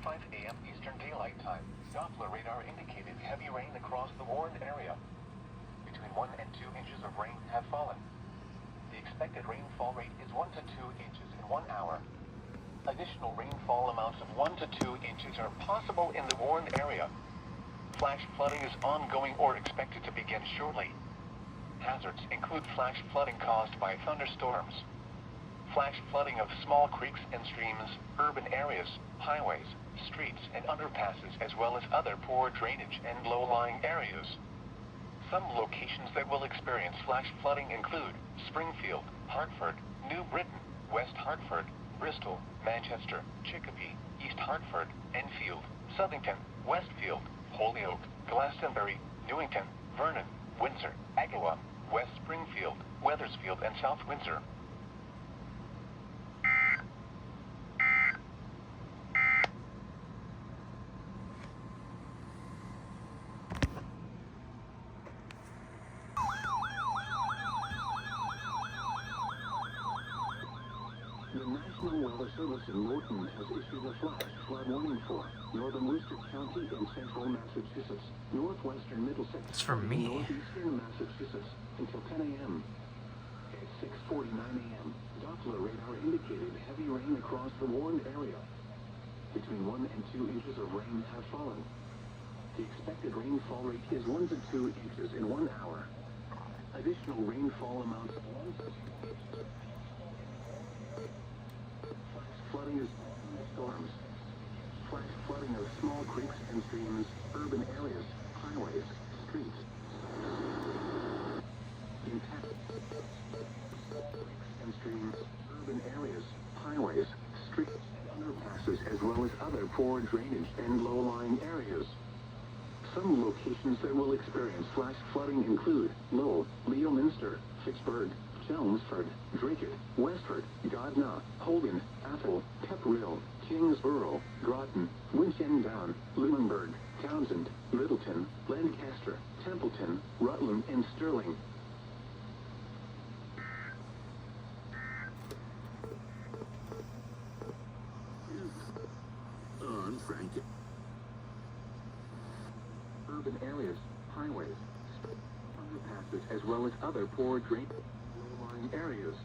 10:45 a.m. Eastern Daylight Time, Doppler radar indicated heavy rain across the warned area. Between 1 and 2 inches of rain have fallen. The expected rainfall rate is 1 to 2 inches in 1 hour. Additional rainfall amounts of 1 to 2 inches are possible in the warned area. Flash flooding is ongoing or expected to begin shortly. Hazards include flash flooding caused by thunderstorms, flash flooding of small creeks and streams, urban areas, highways, streets, and underpasses, as well as other poor drainage and low-lying areas. Some locations that will experience flash flooding include Springfield, Hartford, New Britain, West Hartford, Bristol, Manchester, Chicopee, East Hartford, Enfield, Southington, Westfield, Holyoke, Glastonbury, Newington, Vernon, Windsor, Agawam, West Springfield, Wethersfield, and South Windsor. The National Weather Service in Norton has issued a flash flood warning for northern Worcester County in central Massachusetts, northwestern Middlesex It's for County, me. northeastern Massachusetts until 10 a.m. At 6:49 a.m., Doppler radar indicated heavy rain across the warned area. Between 1 and 2 inches of rain have fallen. The expected rainfall rate is 1 to 2 inches in 1 hour. Additional rainfall amounts of 1 to 2 inches. Flooding is storms. Flash flooding of small creeks and streams, urban areas, highways, streets. Impact creeks and streams, urban areas, highways, streets, and underpasses, as well as other poor drainage and low-lying areas. Some locations that will experience flash flooding include Lowell, Leominster, Fitchburg, Chelmsford, Draycott, Westford, Gardner, Holden, Athol, Pepperell, Kingsborough, Groton, Winchendon, Lunenburg, Townsend, Littleton, Lancaster, Templeton, Rutland, and Sterling. On Frank. Urban areas, highways, underpasses, as well as other poor drainage areas.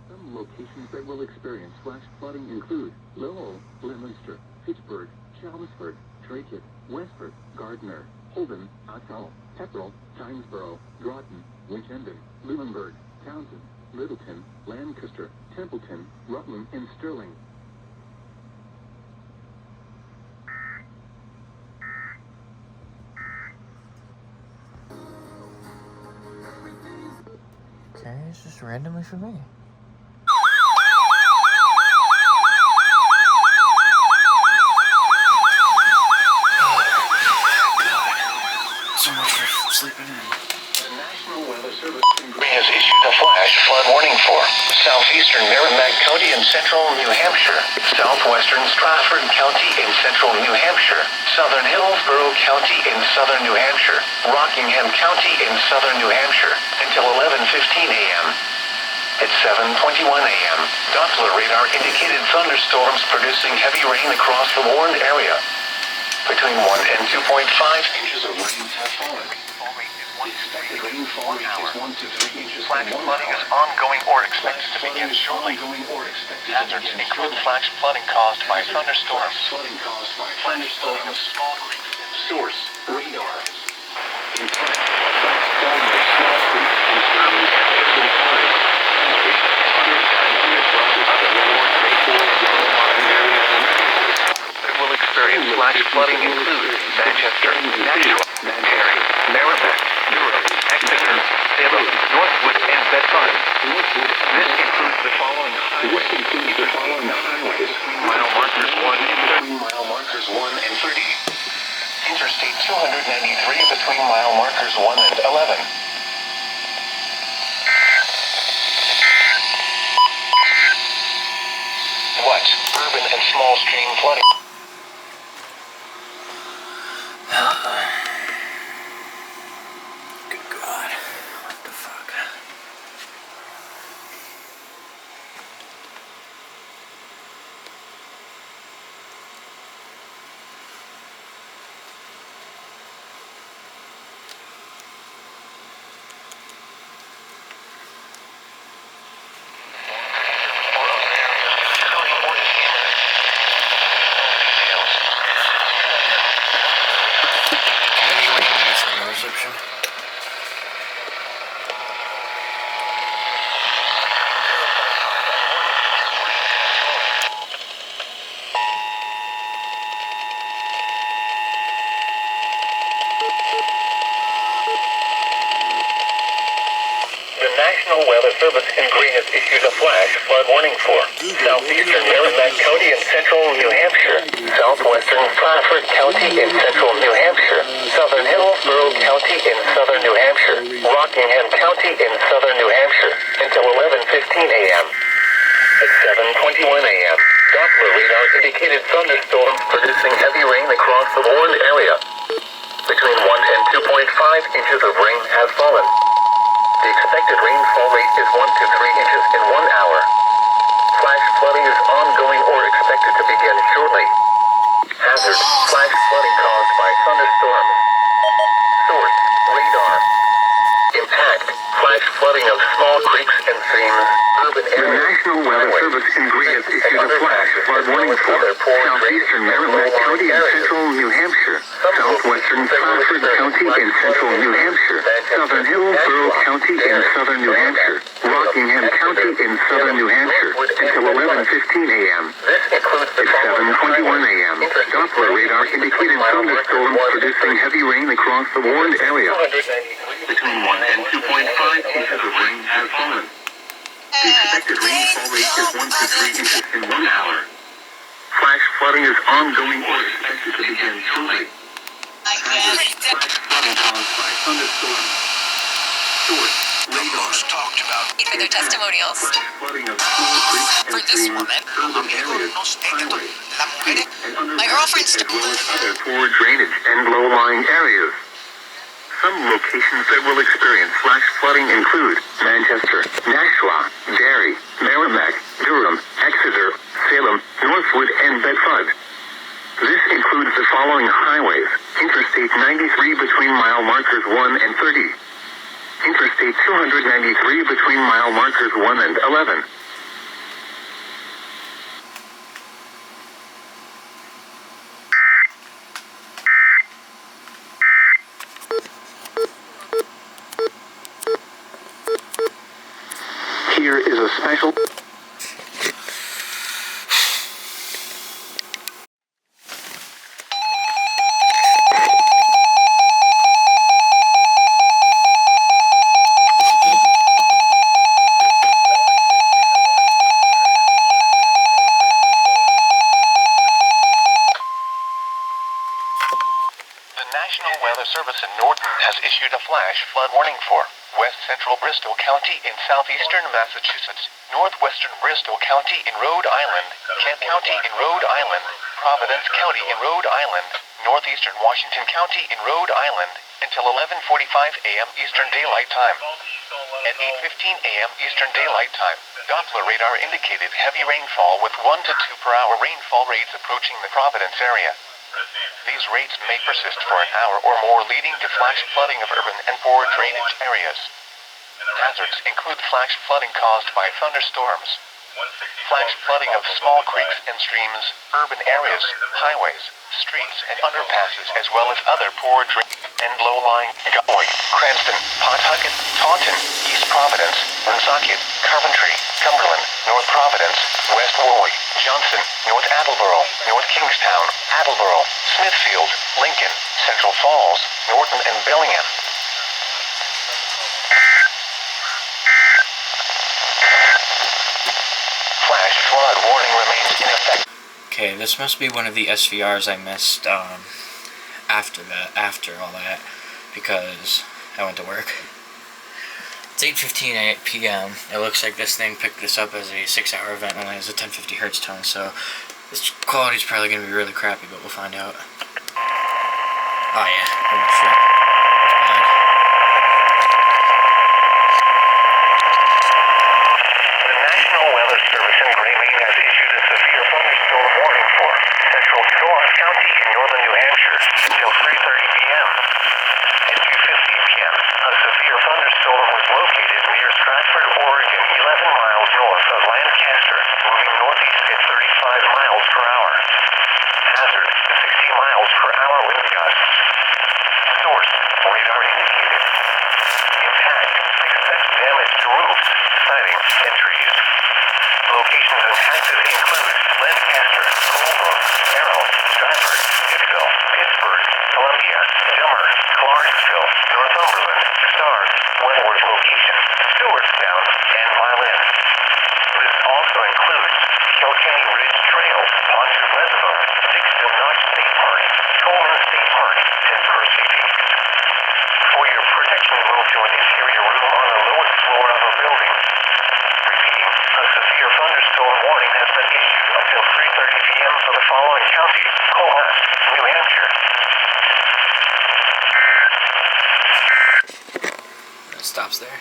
Some locations that will experience flash flooding include Lowell, Leominster, Fitchburg, Chelmsford, Draycott, Westford, Gardner, Holden, Athol, Pepperell, Kingsborough, Groton, Winchendon, Lunenburg, Townsend, Littleton, Lancaster, Templeton, Rutland, and Sterling. Okay, it's just randomly for me. So much for sleeping in. The National Weather Service Has issued a flash flood warning for southeastern Merrimack County in central New Hampshire, southwestern Stratford County in central New Hampshire, southern Hillsborough County in southern New Hampshire, Rockingham County in southern New Hampshire, until 11:15 a.m. At 7:21 a.m., Doppler radar indicated thunderstorms producing heavy rain across the warned area. Between 1 and 2.5 inches of rain have fallen. The expected rainfall rate is 1 to 3 inches. Flash flooding is ongoing or expected to begin shortly. Hazards include flash flooding caused by thunderstorms, flash flooding of small creeks. Source: radar. Intent: flash flooding of small creeks and streams, urban areas, highways, underpasses, as well as other lower grade areas. That will experience flash flooding include Manchester, Nashua, Perry, Merrimack, Durham, Exeter, Salem, Northwood, and Bedford. This includes the following highways. Mile markers 1 and 30. Interstate 293 between mile markers 1 and 11. What? Urban and small stream flooding. Good God. What the fuck? National Weather Service in green has issued a flash flood warning for southeastern Merrimack County in central New Hampshire, southwestern Stratford County in central New Hampshire, southern Hillsborough County in southern New Hampshire, Rockingham County in southern New Hampshire until 11:15 a.m. At 7:21 a.m., Doppler radar indicated thunderstorms producing heavy rain across the warned area. Between 1 and 2.5 inches of rain has fallen. The expected rainfall rate is 1 to 3 inches in 1 hour. Flash flooding is ongoing or expected to begin shortly. Hazard, flash flooding caused by thunderstorms. Source, radar. Impact, flash flooding of small creeks and streams, urban The areas. National Weather Service in green has issued a flash flood warning for southeastern Merrimack County in central New Hampshire, southwestern Stratford County in central New Hampshire, southern Hillsborough County in southern New Hampshire, Rockingham County in southern New Hampshire until 11:15 a.m. This includes the At 7:21 a.m., Doppler radar indicated thunderstorms producing heavy rain across the warned area. Between 1 and 2.5 inches of rain has fallen. The expected rainfall rate is 1 to 3 inches in 1 hour. Flash flooding is ongoing or expected to begin shortly. Hazard, flash flooding caused by thunderstorms. Source, radar. Talked about. For their testimonials. Flash flooding of small creeks and For this streams, woman, urban areas, highways, streets, and My girlfriend's underpasses, as well as other poor drainage and low-lying areas. Some locations that will experience flash flooding include Manchester, Nashua, Derry, Merrimack, Durham, Exeter, Salem, Northwood, and Bedford. This includes the following highways: Interstate 93 between mile markers 1 and 30. Interstate 293 between mile markers 1 and 11. Here is a special... The National Weather Service in Norton has issued a flash flood warning for west central Bristol County in southeastern Massachusetts, northwestern Bristol County in Rhode Island, Kent County in Rhode Island, Providence County in Rhode Island, northeastern Washington County in Rhode Island, until 11:45 a.m. Eastern Daylight Time. At 8:15 a.m. Eastern Daylight Time, Doppler radar indicated heavy rainfall with 1 to 2 per hour rainfall rates approaching the Providence area. These rates may persist for an hour or more, leading to flash flooding of urban and poor drainage areas. Hazards include flash flooding caused by thunderstorms, flash flooding of small creeks and streams, urban areas, highways, streets, and underpasses, as well as other poor drainage and low-lying Galway, Cranston, Pawtucket, Taunton, East Providence, Woonsocket, Coventry, Cumberland, North Providence, West Warwick, Johnson, North Attleboro, North Kingstown, Attleboro, Smithfield, Lincoln, Central Falls, Norton, and Bellingham. Flash flood warning remains in effect. Okay, this must be one of the SVRs I missed after all that, because I went to work. It's 8:15 p.m. It looks like this thing picked this up as a 6-hour event and it has a 1050 hertz tone, so this quality is probably going to be really crappy, but we'll find out. Oh yeah, holy shit. That's bad. The National Weather Service in Green has issued a severe thunderstorm warning for central North County in northern New Hampshire until 3:30 p.m. At 2:50 p.m., a severe thunderstorm was located near Stratford, Oregon, 11 miles north of Lancaster, moving northeast at 35 miles per hour. Hazard, 60 miles per hour wind gusts. Source, radar indicated. Impact, expect damage to roofs, siding, and trees. Locations impacted include Lancaster, Colebrook, Carroll, Stratford, Hicksville, Pittsburgh, Columbia, Dummer, Clarksville, Northumberland, Starr, Wentworth location, Stewartstown, the following county: Cohast, New Hampshire. It stops there.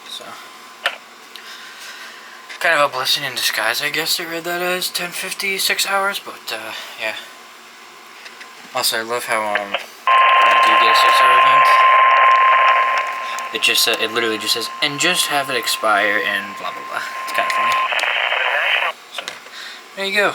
So, kind of a blessing in disguise, I guess. They read that as 10:50, 6 hours, but yeah. Also, I love how when you do get a 6-hour event, it just it literally just says, and just have it expire and blah blah blah. It's kind of funny. So, there you go.